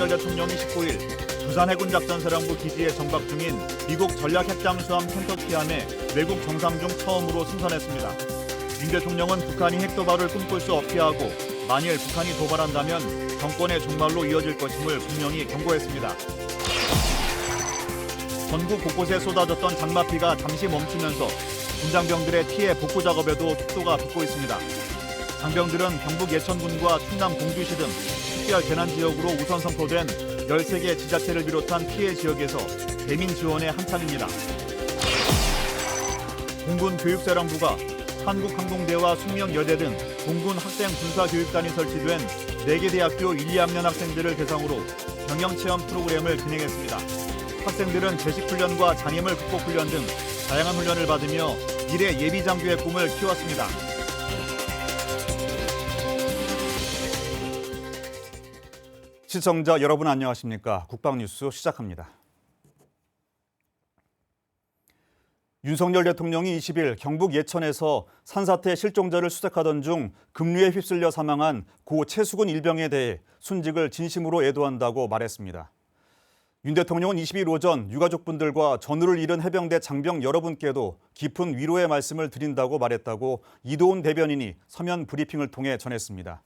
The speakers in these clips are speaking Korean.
윤석열 대통령이 19일 부산 해군작전사령부 기지에 정박 중인 미국 전략 핵잠수함 켄터키함에 외국 정상 중 처음으로 승선했습니다. 윤 대통령은 북한이 핵도발을 꿈꿀 수 없게 하고 만일 북한이 도발한다면 정권의 종말로 이어질 것임을 분명히 경고했습니다. 전국 곳곳에 쏟아졌던 장맛비가 잠시 멈추면서 군장병들의 피해 복구 작업에도 속도가 붙고 있습니다. 장병들은 경북 예천군과 충남 공주시 등 특별 재난 지역으로 우선 선포된 13개 지자체를 비롯한 피해 지역에서 대민 지원에 한창입니다. 공군교육사령부가 한국항공대와 숙명여대 등 공군 학생 군사교육단이 설치된 4개 대학교 1, 2학년 학생들을 대상으로 경영체험 프로그램을 진행했습니다. 학생들은 제식훈련과 장애물 극복훈련 등 다양한 훈련을 받으며 미래 예비장교의 꿈을 키웠습니다. 시청자 여러분 안녕하십니까? 국방뉴스 시작합니다. 윤석열 대통령이 20일 경북 예천에서 산사태 실종자를 수색하던 중 급류에 휩쓸려 사망한 고 최수근 일병에 대해 순직을 진심으로 애도한다고 말했습니다. 윤 대통령은 20일 오전 유가족분들과 전우를 잃은 해병대 장병 여러분께도 깊은 위로의 말씀을 드린다고 말했다고 이도훈 대변인이 서면 브리핑을 통해 전했습니다.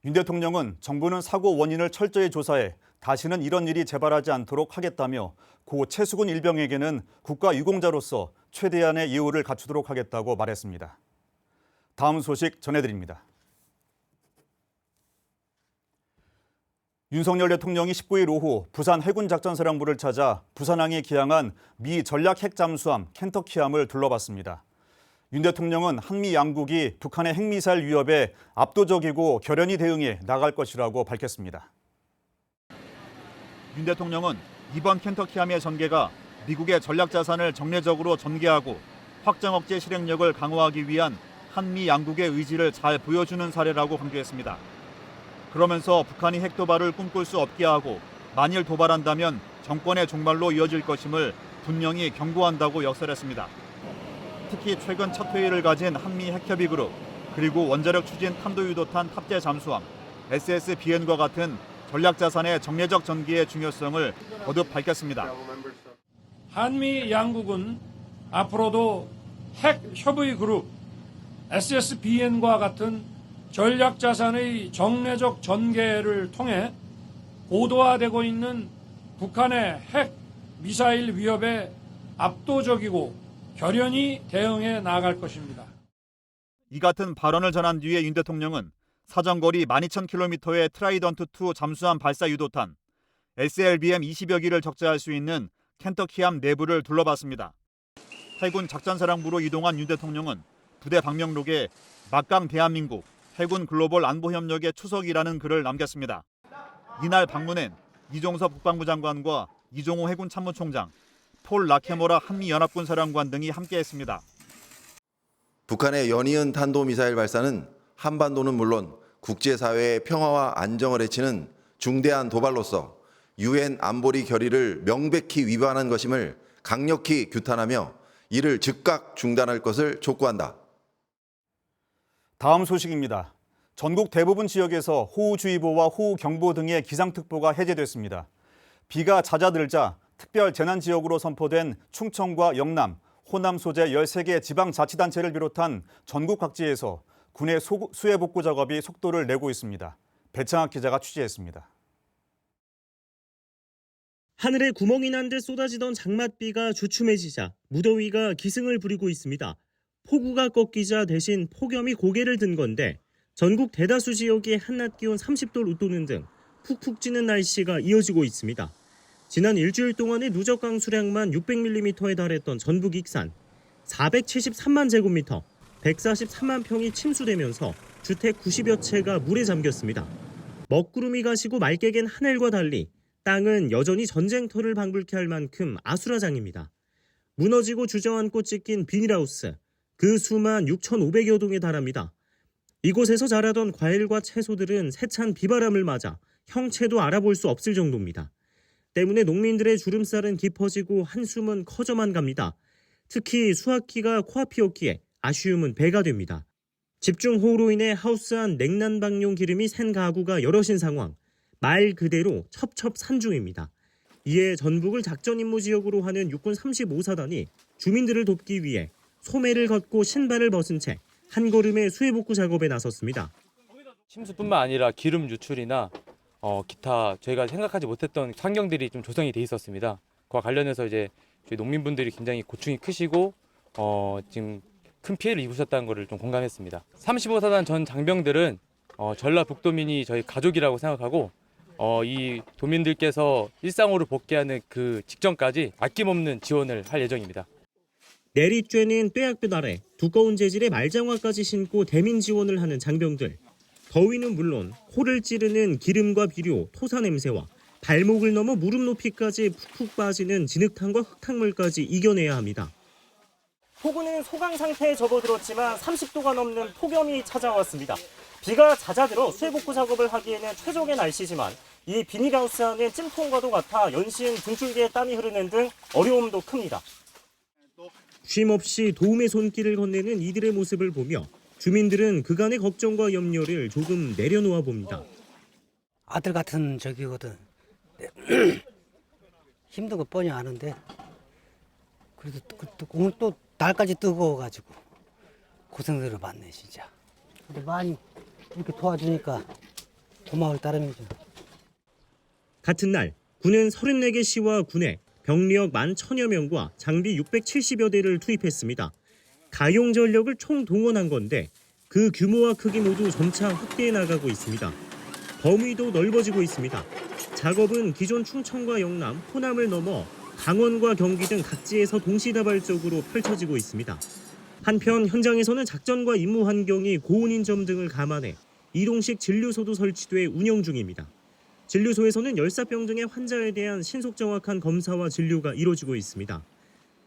윤 대통령은 정부는 사고 원인을 철저히 조사해 다시는 이런 일이 재발하지 않도록 하겠다며 고 최수근 일병에게는 국가유공자로서 최대한의 예우를 갖추도록 하겠다고 말했습니다. 다음 소식 전해드립니다. 윤석열 대통령이 19일 오후 부산 해군작전사령부를 찾아 부산항에 기항한 미 전략 핵잠수함 켄터키함을 둘러봤습니다. 윤 대통령은 한미 양국이 북한의 핵미사일 위협에 압도적이고 결연히 대응해 나갈 것이라고 밝혔습니다. 윤 대통령은 이번 켄터키함의 전개가 미국의 전략자산을 정례적으로 전개하고 확장 억제 실행력을 강화하기 위한 한미 양국의 의지를 잘 보여주는 사례라고 강조했습니다. 그러면서 북한이 핵도발을 꿈꿀 수 없게 하고 만일 도발한다면 정권의 종말로 이어질 것임을 분명히 경고한다고 역설했습니다. 특히 최근 첫 회의를 가진 한미 핵협의그룹 그리고 원자력 추진 탄도유도탄 탑재 잠수함 SSBN과 같은 전략자산의 정례적 전개의 중요성을 거듭 밝혔습니다. 한미 양국은 앞으로도 핵협의그룹 SSBN과 같은 전략자산의 정례적 전개를 통해 고도화되고 있는 북한의 핵 미사일 위협에 압도적이고 결연히 대응해 나아갈 것입니다. 이 같은 발언을 전한 뒤에 윤 대통령은 사정거리 12,000km의 트라이던트2 잠수함 발사 유도탄, SLBM 20여 기를 적재할 수 있는 켄터키함 내부를 둘러봤습니다. 해군 작전사령부로 이동한 윤 대통령은 부대 방명록에 막강 대한민국 해군 글로벌 안보협력의 추석이라는 글을 남겼습니다. 이날 방문엔 이종섭 국방부 장관과 이종호 해군 참모총장, 폴 라케모라 한미연합군 사령관 등이 함께했습니다. 북한의 연이은 탄도미사일 발사는 한반도는 물론 국제사회의 평화와 안정을 해치는 중대한 도발로서 UN 안보리 결의를 명백히 위반한 것임을 강력히 규탄하며 이를 즉각 중단할 것을 촉구한다. 다음 소식입니다. 전국 대부분 지역에서 호우주의보와 호우경보 등의 기상특보가 해제됐습니다. 비가 잦아들자 특별 재난지역으로 선포된 충청과 영남, 호남 소재 13개 지방자치단체를 비롯한 전국 각지에서 군의 수해복구 작업이 속도를 내고 있습니다. 배창학 기자가 취재했습니다. 하늘에 구멍이 난 듯 쏟아지던 장맛비가 주춤해지자 무더위가 기승을 부리고 있습니다. 폭우가 꺾이자 대신 폭염이 고개를 든 건데 전국 대다수 지역이 한낮 기온 30도를 웃도는 등 푹푹 찌는 날씨가 이어지고 있습니다. 지난 일주일 동안의 누적 강수량만 600mm에 달했던 전북 익산, 473만 제곱미터, 143만 평이 침수되면서 주택 90여 채가 물에 잠겼습니다. 먹구름이 가시고 맑게 갠 하늘과 달리 땅은 여전히 전쟁터를 방불케 할 만큼 아수라장입니다. 무너지고 주저앉고 찢긴 비닐하우스, 그 수만 6,500여 동에 달합니다. 이곳에서 자라던 과일과 채소들은 세찬 비바람을 맞아 형체도 알아볼 수 없을 정도입니다. 때문에 농민들의 주름살은 깊어지고 한숨은 커져만 갑니다. 특히 수확기가 코앞이었기에 아쉬움은 배가 됩니다. 집중호우로 인해 하우스 안 냉난방용 기름이 샌 가구가 여럿인 상황. 말 그대로 첩첩산중입니다. 이에 전북을 작전 임무 지역으로 하는 육군 35사단이 주민들을 돕기 위해 소매를 걷고 신발을 벗은 채 한 걸음의 수해 복구 작업에 나섰습니다. 침수뿐만 아니라 기름 유출이나 기타 저희가 생각하지 못했던 환경들이 좀 조성이 돼 있었습니다. 그와 관련해서 이제 저희 농민분들이 굉장히 고충이 크시고 지금 큰 피해를 입으셨다는 것을 좀 공감했습니다. 35사단 전 장병들은 전라북도민이 저희 가족이라고 생각하고 이 도민들께서 일상으로 복귀하는 그 직전까지 아낌없는 지원을 할 예정입니다. 내리쬐는 뙤약볕 아래 두꺼운 재질의 말장화까지 신고 대민 지원을 하는 장병들. 더위는 물론 코를 찌르는 기름과 비료, 토사 냄새와 발목을 넘어 무릎 높이까지 푹푹 빠지는 진흙탕과 흙탕물까지 이겨내야 합니다. 포구는 소강 상태에 접어들었지만 30도가 넘는 폭염이 찾아왔습니다. 비가 잦아들어 수해 복구 작업을 하기에는 최적의 날씨지만 이 비닐하우스 안은 찜통과도 같아 연신 등줄기에 땀이 흐르는 등 어려움도 큽니다. 쉼없이 도움의 손길을 건네는 이들의 모습을 보며 주민들은 그간의 걱정과 염려를 조금 내려놓아 봅니다. 아들 같은 저기거든. 힘든 거 뻔히 아는데 그래도 오늘 또 날까지 뜨거워가지고 고생들을 많네 진짜. 근데 많이 이렇게 도와주니까 고마울 따름이죠. 같은 날 군은 34개 시와 군에 병력 11,000여 명과 장비 670여 대를 투입했습니다. 가용 전력을 총동원한 건데 그 규모와 크기 모두 점차 확대해 나가고 있습니다. 범위도 넓어지고 있습니다. 작업은 기존 충청과 영남, 호남을 넘어 강원과 경기 등 각지에서 동시다발적으로 펼쳐지고 있습니다. 한편 현장에서는 작전과 임무 환경이 고온인 점 등을 감안해 이동식 진료소도 설치돼 운영 중입니다. 진료소에서는 열사병 등의 환자에 대한 신속 정확한 검사와 진료가 이루어지고 있습니다.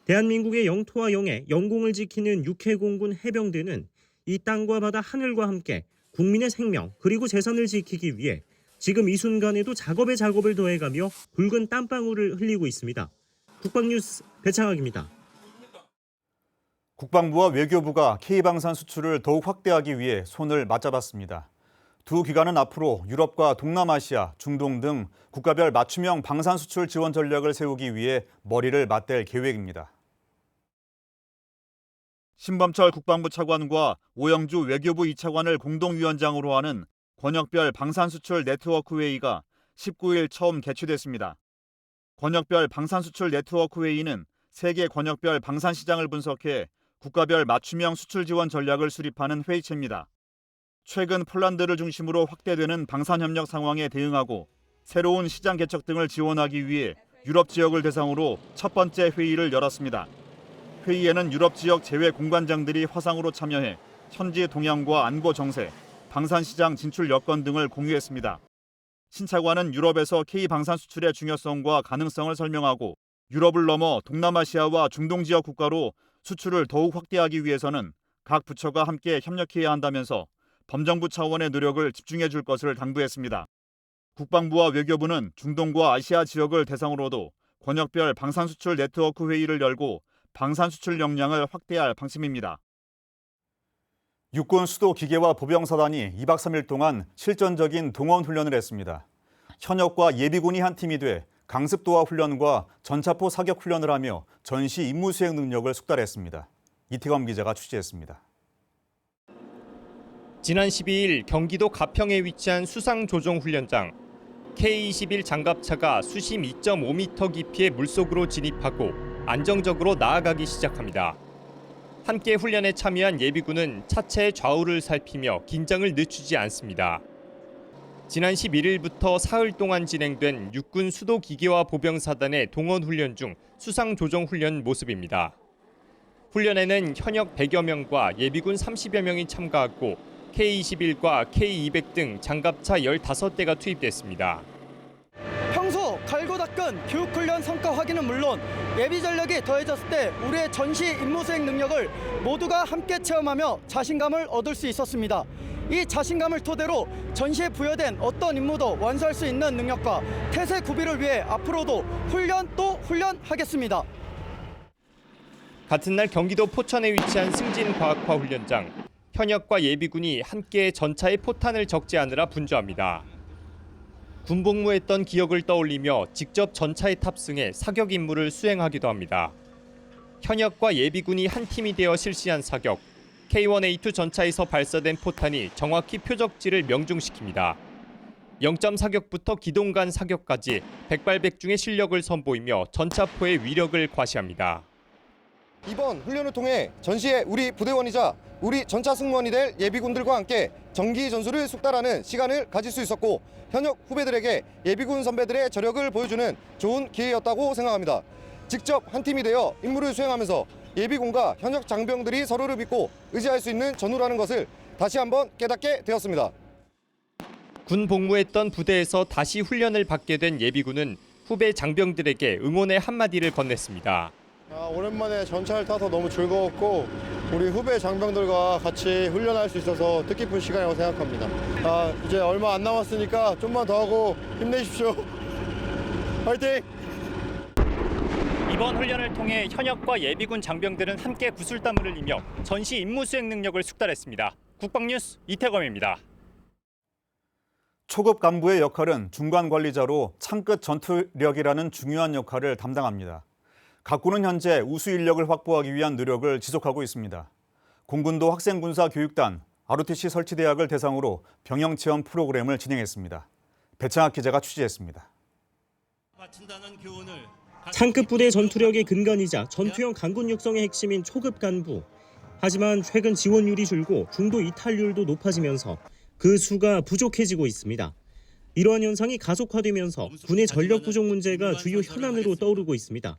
대한민국의 영토와 영해, 영공을 지키는 육해공군 해병대는 이 땅과 바다, 하늘과 함께 국민의 생명 그리고 재산을 지키기 위해 지금 이 순간에도 작업을 더해가며 붉은 땀방울을 흘리고 있습니다. 국방뉴스 배창학입니다. 국방부와 외교부가 K방산 수출을 더욱 확대하기 위해 손을 맞잡았습니다. 두 기관은 앞으로 유럽과 동남아시아, 중동 등 국가별 맞춤형 방산 수출 지원 전략을 세우기 위해 머리를 맞댈 계획입니다. 신범철 국방부 차관과 오영주 외교부 2차관을 공동위원장으로 하는 권역별 방산 수출 네트워크 회의가 19일 처음 개최됐습니다. 권역별 방산 수출 네트워크 회의는 세계 권역별 방산 시장을 분석해 국가별 맞춤형 수출 지원 전략을 수립하는 회의체입니다. 최근 폴란드를 중심으로 확대되는 방산 협력 상황에 대응하고 새로운 시장 개척 등을 지원하기 위해 유럽 지역을 대상으로 첫 번째 회의를 열었습니다. 회의에는 유럽 지역 제외 공관장들이 화상으로 참여해 현지 동향과 안보 정세, 방산 시장 진출 여건 등을 공유했습니다. 신 차관은 유럽에서 K방산 수출의 중요성과 가능성을 설명하고 유럽을 넘어 동남아시아와 중동 지역 국가로 수출을 더욱 확대하기 위해서는 각 부처가 함께 협력해야 한다면서 범정부 차원의 노력을 집중해 줄 것을 당부했습니다. 국방부와 외교부는 중동과 아시아 지역을 대상으로도 권역별 방산 수출 네트워크 회의를 열고 방산 수출 역량을 확대할 방침입니다. 육군 수도 기계화 보병사단이 2박 3일 동안 실전적인 동원 훈련을 했습니다. 현역과 예비군이 한 팀이 돼 강습도하 훈련과 전차포 사격 훈련을 하며 전시 임무 수행 능력을 숙달했습니다. 이태검 기자가 취재했습니다. 지난 12일 경기도 가평에 위치한 수상조종훈련장. K-21 장갑차가 수심 2.5m 깊이의 물속으로 진입하고 안정적으로 나아가기 시작합니다. 함께 훈련에 참여한 예비군은 차체의 좌우를 살피며 긴장을 늦추지 않습니다. 지난 11일부터 사흘 동안 진행된 육군 수도기계화 보병사단의 동원훈련 중 수상조정훈련 모습입니다. 훈련에는 현역 100여 명과 예비군 30여 명이 참가하고 K-21과 K-200 등 장갑차 15대가 투입됐습니다. 평소 갈고 닦은 교육훈련 성과 확인은 물론 예비 전력이 더해졌을 때 우리의 전시 임무 수행 능력을 모두가 함께 체험하며 자신감을 얻을 수 있었습니다. 이 자신감을 토대로 전시에 부여된 어떤 임무도 완수할 수 있는 능력과 태세 구비를 위해 앞으로도 훈련 또 훈련하겠습니다. 같은 날 경기도 포천에 위치한 승진과학화 훈련장. 현역과 예비군이 함께 전차의 포탄을 적재하느라 분주합니다. 군복무했던 기억을 떠올리며 직접 전차에 탑승해 사격 임무를 수행하기도 합니다. 현역과 예비군이 한 팀이 되어 실시한 사격, K1A2 전차에서 발사된 포탄이 정확히 표적지를 명중시킵니다. 0점 사격부터 기동 간 사격까지 백발백중의 실력을 선보이며 전차포의 위력을 과시합니다. 이번 훈련을 통해 전시에 우리 부대원이자 우리 전차 승무원이 될 예비군들과 함께 정기 전술을 숙달하는 시간을 가질 수 있었고 현역 후배들에게 예비군 선배들의 저력을 보여주는 좋은 기회였다고 생각합니다. 직접 한 팀이 되어 임무를 수행하면서 예비군과 현역 장병들이 서로를 믿고 의지할 수 있는 전우라는 것을 다시 한번 깨닫게 되었습니다. 군 복무했던 부대에서 다시 훈련을 받게 된 예비군은 후배 장병들에게 응원의 한마디를 건넸습니다. 오랜만에 전차를 타서 너무 즐거웠고 우리 후배 장병들과 같이 훈련할 수 있어서 뜻깊은 시간이라고 생각합니다. 이제 얼마 안 남았으니까 좀만 더 하고 힘내십시오. 화이팅! 이번 훈련을 통해 현역과 예비군 장병들은 함께 구슬땀을 흘리며 전시 임무 수행 능력을 숙달했습니다. 국방뉴스 이태검입니다. 초급 간부의 역할은 중간 관리자로 창끝 전투력이라는 중요한 역할을 담당합니다. 각 군은 현재 우수 인력을 확보하기 위한 노력을 지속하고 있습니다. 공군도 학생군사교육단, ROTC 설치대학을 대상으로 병영체험 프로그램을 진행했습니다. 배창학 기자가 취재했습니다. 창급 부대 전투력의 근간이자 전투형 강군 육성의 핵심인 초급 간부. 하지만 최근 지원율이 줄고 중도 이탈률도 높아지면서 그 수가 부족해지고 있습니다. 이러한 현상이 가속화되면서 군의 전력 부족 문제가 주요 현안으로 떠오르고 있습니다.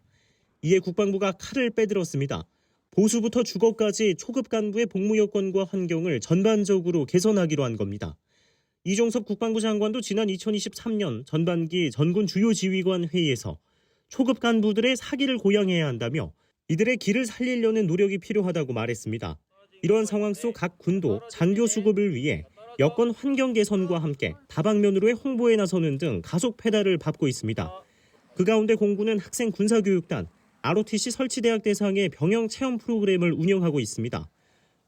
이에 국방부가 칼을 빼들었습니다. 보수부터 주거까지 초급 간부의 복무 여건과 환경을 전반적으로 개선하기로 한 겁니다. 이종섭 국방부 장관도 지난 2023년 전반기 전군 주요 지휘관 회의에서 초급 간부들의 사기를 고양해야 한다며 이들의 길을 살리려는 노력이 필요하다고 말했습니다. 이러한 상황 속 각 군도 장교 수급을 위해 여건 환경 개선과 함께 다방면으로의 홍보에 나서는 등 가속 페달을 밟고 있습니다. 그 가운데 공군은 학생 군사교육단, ROTC 설치대학 대상의 병영 체험 프로그램을 운영하고 있습니다.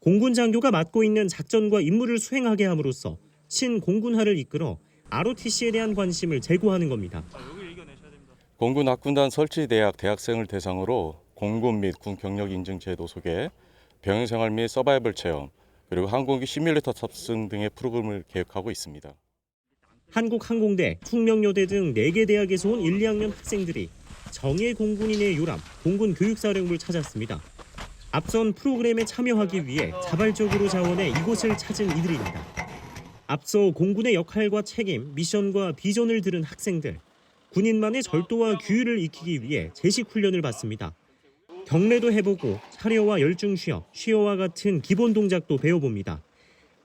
공군 장교가 맡고 있는 작전과 임무를 수행하게 함으로써 신공군화를 이끌어 ROTC에 대한 관심을 제고하는 겁니다. 공군 학군단 설치대학 대학생을 대상으로 공군 및 군 경력 인증 제도 소개, 병영생활 및 서바이벌 체험, 그리고 항공기 시뮬레이터 탑승 등의 프로그램을 계획하고 있습니다. 한국항공대, 숙명여대 등 4개 대학에서 온 1, 2학년 학생들이 정예 공군인의 요람, 공군교육사령부를 찾았습니다. 앞선 프로그램에 참여하기 위해 자발적으로 자원해 이곳을 찾은 이들입니다. 앞서 공군의 역할과 책임, 미션과 비전을 들은 학생들, 군인만의 절도와 규율을 익히기 위해 제식 훈련을 받습니다. 경례도 해보고 차려와 열중쉬어, 쉬어와 같은 기본 동작도 배워봅니다.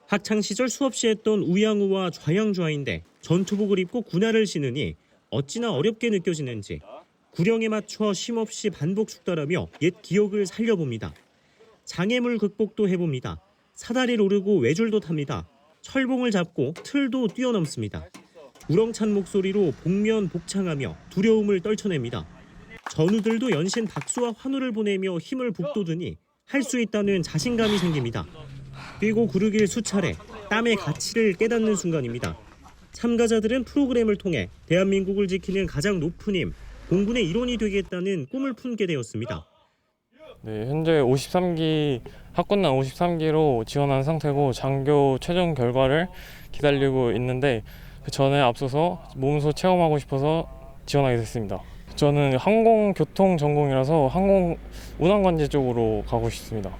학창시절 수없이 했던 우양우와 좌양좌인데 전투복을 입고 군화를 신으니 어찌나 어렵게 느껴지는지 구령에 맞춰 쉼없이 반복 숙달하며 옛 기억을 살려봅니다. 장애물 극복도 해봅니다. 사다리를 오르고 외줄도 탑니다. 철봉을 잡고 틀도 뛰어넘습니다. 우렁찬 목소리로 복면 복창하며 두려움을 떨쳐냅니다. 전우들도 연신 박수와 환호를 보내며 힘을 북돋으니 할 수 있다는 자신감이 생깁니다. 뛰고 구르길 수차례, 땀의 가치를 깨닫는 순간입니다. 참가자들은 프로그램을 통해 대한민국을 지키는 가장 높은 힘, 공군의 일원이 되겠다는 꿈을 품게 되었습니다. 네, 현재 53기 학군단 53기로 지원한 상태고 장교 최종 결과를 기다리고 있는데 그 전에 앞서서 몸소 체험하고 싶어서 지원하게 됐습니다. 저는 항공교통 전공이라서 항공 운항관제 쪽으로 가고 싶습니다.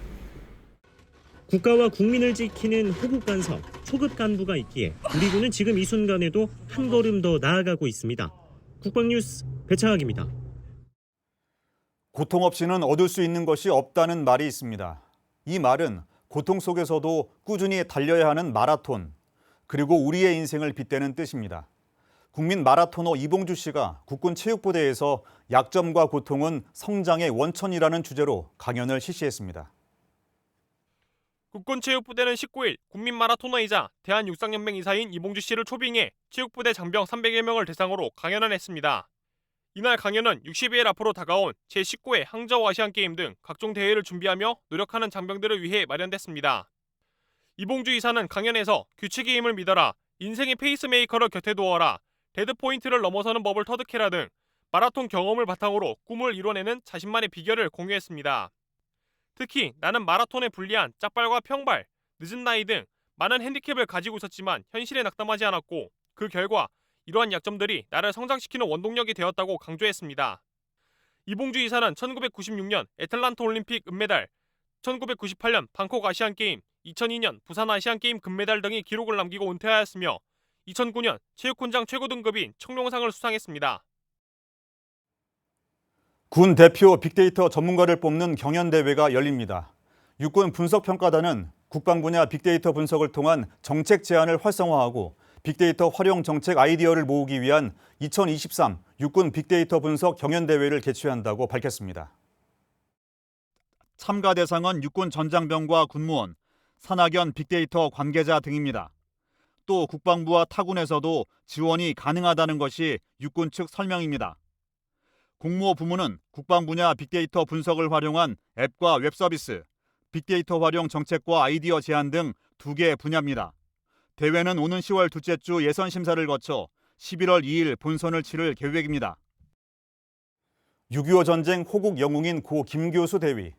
국가와 국민을 지키는 호국 간섭, 초급 간부가 있기에 우리 군은 지금 이 순간에도 한 걸음 더 나아가고 있습니다. 국방뉴스 배창학입니다. 고통 없이는 얻을 수 있는 것이 없다는 말이 있습니다. 이 말은 고통 속에서도 꾸준히 달려야 하는 마라톤, 그리고 우리의 인생을 빗대는 뜻입니다. 국민 마라토너 이봉주 씨가 국군체육부대에서 약점과 고통은 성장의 원천이라는 주제로 강연을 실시했습니다. 국군체육부대는 19일 국민마라토너이자 대한육상연맹 이사인 이봉주 씨를 초빙해 체육부대 장병 301명을 대상으로 강연을 했습니다. 이날 강연은 60일 앞으로 다가온 제19회 항저우 아시안게임 등 각종 대회를 준비하며 노력하는 장병들을 위해 마련됐습니다. 이봉주 이사는 강연에서 규칙의 힘을 믿어라, 인생의 페이스메이커를 곁에 두어라, 데드포인트를 넘어서는 법을 터득해라 등 마라톤 경험을 바탕으로 꿈을 이뤄내는 자신만의 비결을 공유했습니다. 특히 나는 마라톤에 불리한 짝발과 평발, 늦은 나이 등 많은 핸디캡을 가지고 있었지만 현실에 낙담하지 않았고 그 결과 이러한 약점들이 나를 성장시키는 원동력이 되었다고 강조했습니다. 이봉주 이사는 1996년 애틀란타 올림픽 은메달, 1998년 방콕 아시안게임, 2002년 부산 아시안게임 금메달 등의 기록을 남기고 은퇴하였으며 2009년 체육훈장 최고 등급인 청룡상을 수상했습니다. 군 대표 빅데이터 전문가를 뽑는 경연대회가 열립니다. 육군 분석평가단은 국방 분야 빅데이터 분석을 통한 정책 제안을 활성화하고 빅데이터 활용 정책 아이디어를 모으기 위한 2023 육군 빅데이터 분석 경연대회를 개최한다고 밝혔습니다. 참가 대상은 육군 전장병과 군무원, 산학연 빅데이터 관계자 등입니다. 또 국방부와 타군에서도 지원이 가능하다는 것이 육군 측 설명입니다. 공모 부문은 국방 분야 빅데이터 분석을 활용한 앱과 웹서비스, 빅데이터 활용 정책과 아이디어 제안 등 2개 분야입니다. 대회는 오는 10월 둘째 주 예선 심사를 거쳐 11월 2일 본선을 치를 계획입니다. 6.25 전쟁 호국 영웅인 고 김교수 대위.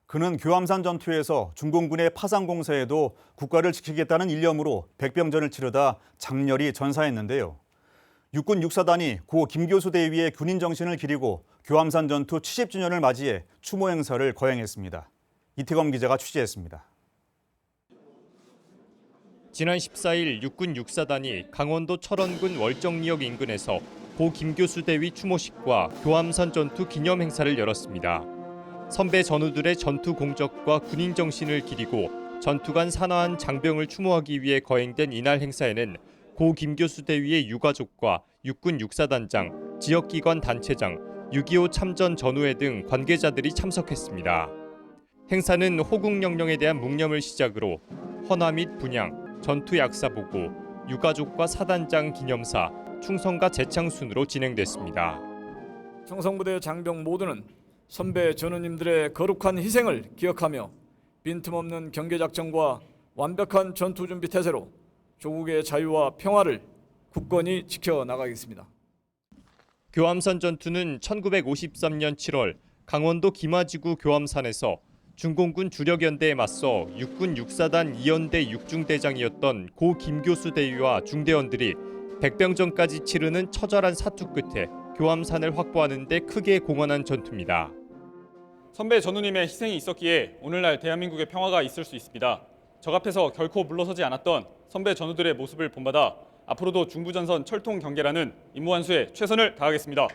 그는 교암산 전투에서 중공군의 파상 공세에도 국가를 지키겠다는 일념으로 백병전을 치르다 장렬히 전사했는데요. 육군 육사단이 고 김교수 대위의 군인 정신을 기리고 교암산 전투 70주년을 맞이해 추모 행사를 거행했습니다. 이태검 기자가 취재했습니다. 지난 14일 육군 육사단이 강원도 철원군 월정리역 인근에서 고 김교수 대위 추모식과 교암산 전투 기념 행사를 열었습니다. 선배 전우들의 전투 공적과 군인 정신을 기리고 전투간 산화한 장병을 추모하기 위해 거행된 이날 행사에는 고 김교수 대위의 유가족과 육군 육사단장, 지역기관 단체장, 6.25 참전 전우회 등 관계자들이 참석했습니다. 행사는 호국영령에 대한 묵념을 시작으로 헌화 및 분향, 전투 약사 보고, 유가족과 사단장 기념사, 충성가 제창 순으로 진행됐습니다. 청성부대 장병 모두는 선배 전우님들의 거룩한 희생을 기억하며 빈틈없는 경계작전과 완벽한 전투준비 태세로 조국의 자유와 평화를 굳건히 지켜나가겠습니다. 교암산 전투는 1953년 7월 강원도 김하지구 교암산에서 중공군 주력연대에 맞서 육군 육사단 2연대 육중대장이었던 고 김교수 대위와 중대원들이 백병전까지 치르는 처절한 사투 끝에 교암산을 확보하는 데 크게 공헌한 전투입니다. 선배 전우님의 희생이 있었기에 오늘날 대한민국의 평화가 있을 수 있습니다. 적 앞에서 결코 물러서지 않았던 선배 전우들의 모습을 본받아 앞으로도 중부전선 철통 경계라는 임무 완수에 최선을 다하겠습니다.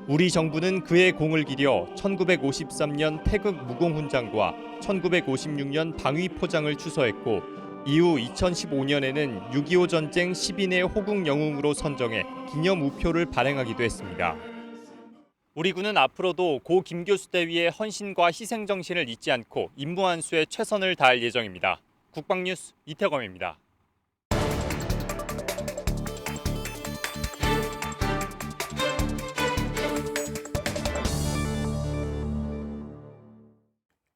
우리 정부는 그의 공을 기려 1953년 태극 무공훈장과 1956년 방위포장을 추서했고 이후 2015년에는 6.25 전쟁 10인의 호국 영웅으로 선정해 기념 우표를 발행하기도 했습니다. 우리 군은 앞으로도 고 김교수 대위의 헌신과 희생 정신을 잊지 않고 임무 완수에 최선을 다할 예정입니다. 국방뉴스 이태검입니다.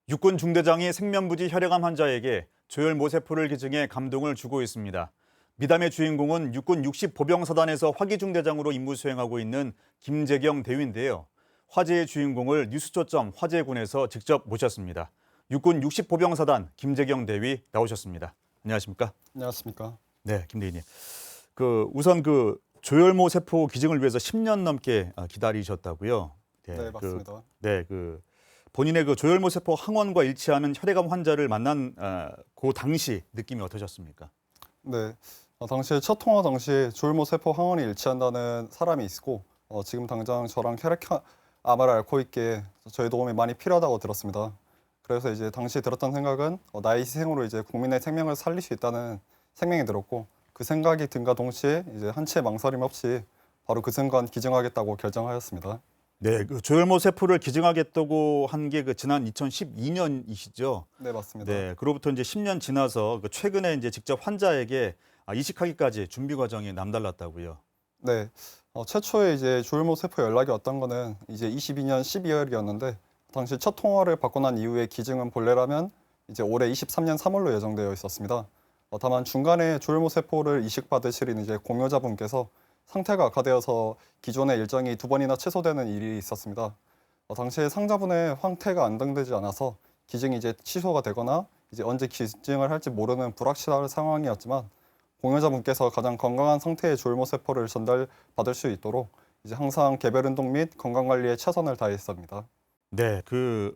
육군 중대장이 생면부지 혈액암 환자에게 조혈모세포를 기증해 감동을 주고 있습니다. 미담의 주인공은 육군 60보병사단에서 화기중대장으로 임무 수행하고 있는 김재경 대위인데요. 화제의 주인공을 뉴스초점 화제군에서 직접 모셨습니다. 육군 60보병사단 김재경 대위 나오셨습니다. 안녕하십니까? 안녕하십니까? 네, 김 대위님. 우선 조혈모세포 기증을 위해서 10년 넘게 기다리셨다고요? 네, 맞습니다. 본인의 조혈모세포 항원과 일치하는 혈액암 환자를 만난 그 당시 느낌이 어떠셨습니까? 네, 당시 첫 통화 당시 조혈모세포 항원이 일치한다는 사람이 있고 지금 당장 저랑 혈액암을 앓고 있기에 저희 도움이 많이 필요하다고 들었습니다. 그래서 이제 당시 들었던 생각은 나의 희생으로 이제 국민의 생명을 살릴 수 있다는 생명이 들었고 그 생각이 든과 동시에 이제 한치의 망설임 없이 바로 그 순간 기증하겠다고 결정하였습니다. 네, 조혈모세포를 기증하겠다고 한 게 지난 2012년이시죠? 네, 맞습니다. 네, 그로부터 이제 10년 지나서 최근에 이제 직접 환자에게 이식하기까지 준비 과정이 남달랐다고요. 네, 최초에 이제 조혈모세포 연락이 왔던 거는 이제 22년 12월이었는데 당시 첫 통화를 받고 난 이후에 기증은 본래라면 이제 올해 23년 3월로 예정되어 있었습니다. 다만 중간에 조혈모세포를 이식받으실 이제 공여자분께서 상태가 악화되어서 기존의 일정이 2번이나 취소되는 일이 있었습니다. 당시에 상자분의 황태가 안정되지 않아서 기증이 이제 취소가 되거나 이제 언제 기증을 할지 모르는 불확실한 상황이었지만 공여자분께서 가장 건강한 상태의 조혈모세포를 전달받을 수 있도록 이제 항상 개별 운동 및 건강 관리에 최선을 다했습니다. 네,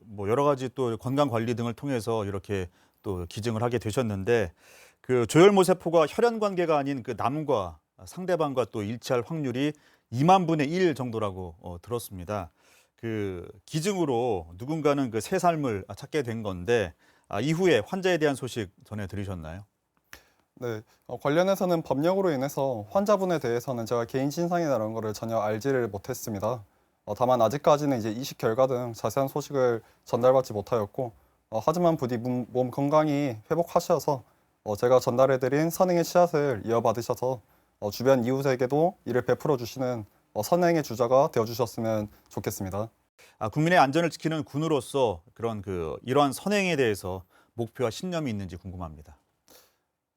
뭐 여러 가지 또 건강 관리 등을 통해서 이렇게 또 기증을 하게 되셨는데 그 조혈모세포가 혈연 관계가 아닌 그 남과 상대방과 또 일치할 확률이 2만 분의 1 정도라고 들었습니다. 그 기증으로 누군가는 그 새 삶을 찾게 된 건데 이후에 환자에 대한 소식 전해 들으셨나요? 네, 관련해서는 법령으로 인해서 환자분에 대해서는 제가 개인 신상이나 이런 거를 전혀 알지를 못했습니다. 다만 아직까지는 이제 이식 결과 등 자세한 소식을 전달받지 못하였고 하지만 부디 몸 건강히 회복하셔서 제가 전달해드린 선행의 씨앗을 이어받으셔서 주변 이웃에게도 이를 베풀어 주시는 선행의 주자가 되어주셨으면 좋겠습니다. 국민의 안전을 지키는 군으로서 그런 이러한 선행에 대해서 목표와 신념이 있는지 궁금합니다.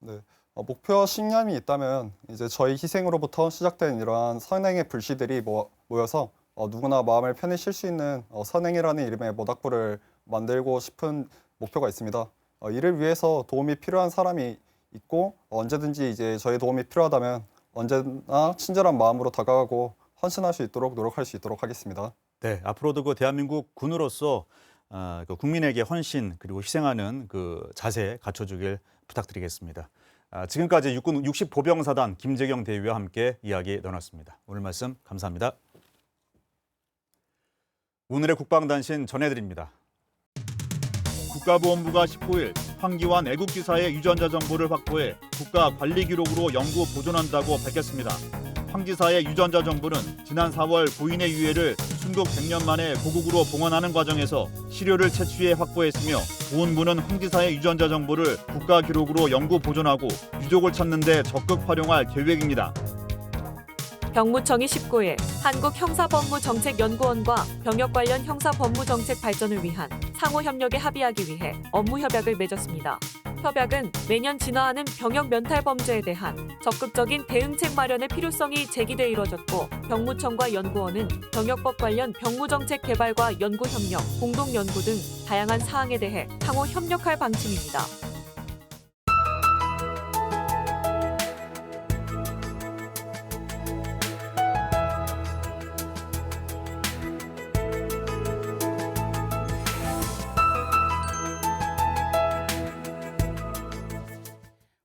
네, 목표와 신념이 있다면 이제 저희 희생으로부터 시작된 이러한 선행의 불씨들이 모여서 누구나 마음을 편히 쉴 수 있는 선행이라는 이름의 모닥불을 만들고 싶은 목표가 있습니다. 이를 위해서 도움이 필요한 사람이 있고 언제든지 이제 저희 도움이 필요하다면 언제나 친절한 마음으로 다가가고 헌신할 수 있도록 노력할 수 있도록 하겠습니다. 네, 앞으로도 그 대한민국 군으로서 그 국민에게 헌신 그리고 희생하는 그 자세 갖춰주길 부탁드리겠습니다. 지금까지 육군 60보병사단 김재경 대위와 함께 이야기 나눴습니다. 오늘 말씀 감사합니다. 오늘의 국방단신 전해드립니다. 국가보안부가 19일 황기환 애국지사의 유전자 정보를 확보해 국가관리기록으로 영구 보존한다고 밝혔습니다. 황 지사의 유전자 정보는 지난 4월 고인의 유해를 순국 100년 만에 고국으로 봉헌하는 과정에서 시료를 채취해 확보했으며 보훈부는 황 지사의 유전자 정보를 국가기록으로 영구 보존하고 유족을 찾는 데 적극 활용할 계획입니다. 병무청이 19일 한국형사법무정책연구원과 병역 관련 형사법무정책 발전을 위한 상호협력에 합의하기 위해 업무협약을 맺었습니다. 협약은 매년 진화하는 병역 면탈 범죄에 대한 적극적인 대응책 마련의 필요성이 제기돼 이뤄졌고 병무청과 연구원은 병역법 관련 병무정책 개발과 연구협력, 공동연구 등 다양한 사항에 대해 상호 협력할 방침입니다.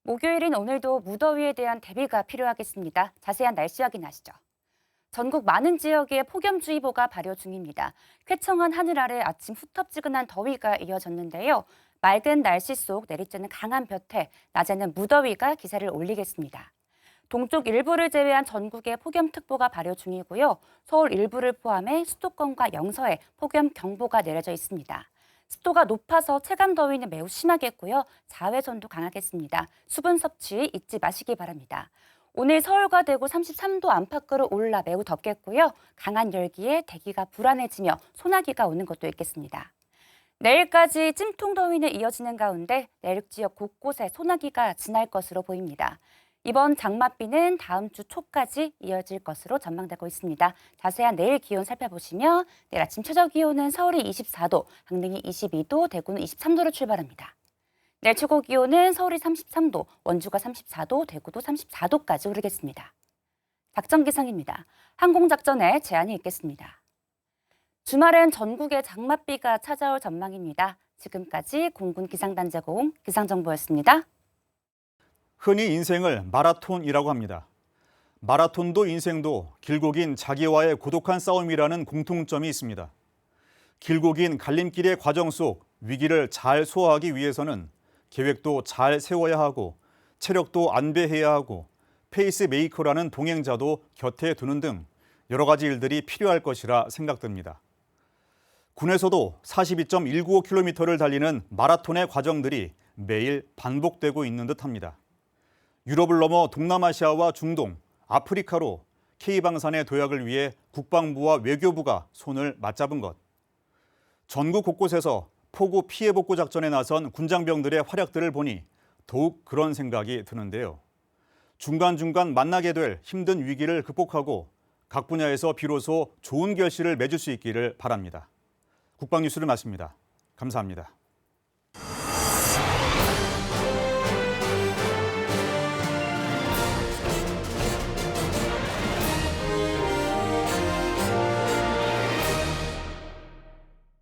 목요일인 오늘도 무더위에 대한 대비가 필요하겠습니다. 자세한 날씨 확인하시죠. 전국 많은 지역에 폭염주의보가 발효 중입니다. 쾌청한 하늘 아래 아침 후텁지근한 더위가 이어졌는데요. 맑은 날씨 속 내리쬐는 강한 볕에 낮에는 무더위가 기세를 올리겠습니다. 동쪽 일부를 제외한 전국에 폭염특보가 발효 중이고요. 서울 일부를 포함해 수도권과 영서에 폭염경보가 내려져 있습니다. 습도가 높아서 체감 더위는 매우 심하겠고요. 자외선도 강하겠습니다. 수분 섭취 잊지 마시기 바랍니다. 오늘 서울과 대구 33도 안팎으로 올라 매우 덥겠고요. 강한 열기에 대기가 불안해지며 소나기가 오는 것도 있겠습니다. 내일까지 찜통 더위는 이어지는 가운데 내륙 지역 곳곳에 소나기가 지날 것으로 보입니다. 이번 장맛비는 다음 주 초까지 이어질 것으로 전망되고 있습니다. 자세한 내일 기온 살펴보시면 내일 아침 최저 기온은 서울이 24도, 강릉이 22도, 대구는 23도로 출발합니다. 내일 최고 기온은 서울이 33도, 원주가 34도, 대구도 34도까지 오르겠습니다. 작전 기상입니다. 항공작전에 제한이 있겠습니다. 주말엔 전국에 장맛비가 찾아올 전망입니다. 지금까지 공군 기상단제공 기상정보였습니다. 흔히 인생을 마라톤이라고 합니다. 마라톤도 인생도 길고 긴 자기와의 고독한 싸움이라는 공통점이 있습니다. 길고 긴 갈림길의 과정 속 위기를 잘 소화하기 위해서는 계획도 잘 세워야 하고 체력도 안배해야 하고 페이스메이커라는 동행자도 곁에 두는 등 여러 가지 일들이 필요할 것이라 생각됩니다. 군에서도 42.195km를 달리는 마라톤의 과정들이 매일 반복되고 있는 듯합니다. 유럽을 넘어 동남아시아와 중동, 아프리카로 K방산의 도약을 위해 국방부와 외교부가 손을 맞잡은 것. 전국 곳곳에서 폭우 피해 복구 작전에 나선 군장병들의 활약들을 보니 더욱 그런 생각이 드는데요. 중간중간 만나게 될 힘든 위기를 극복하고 각 분야에서 비로소 좋은 결실을 맺을 수 있기를 바랍니다. 국방뉴스를 마칩니다. 감사합니다.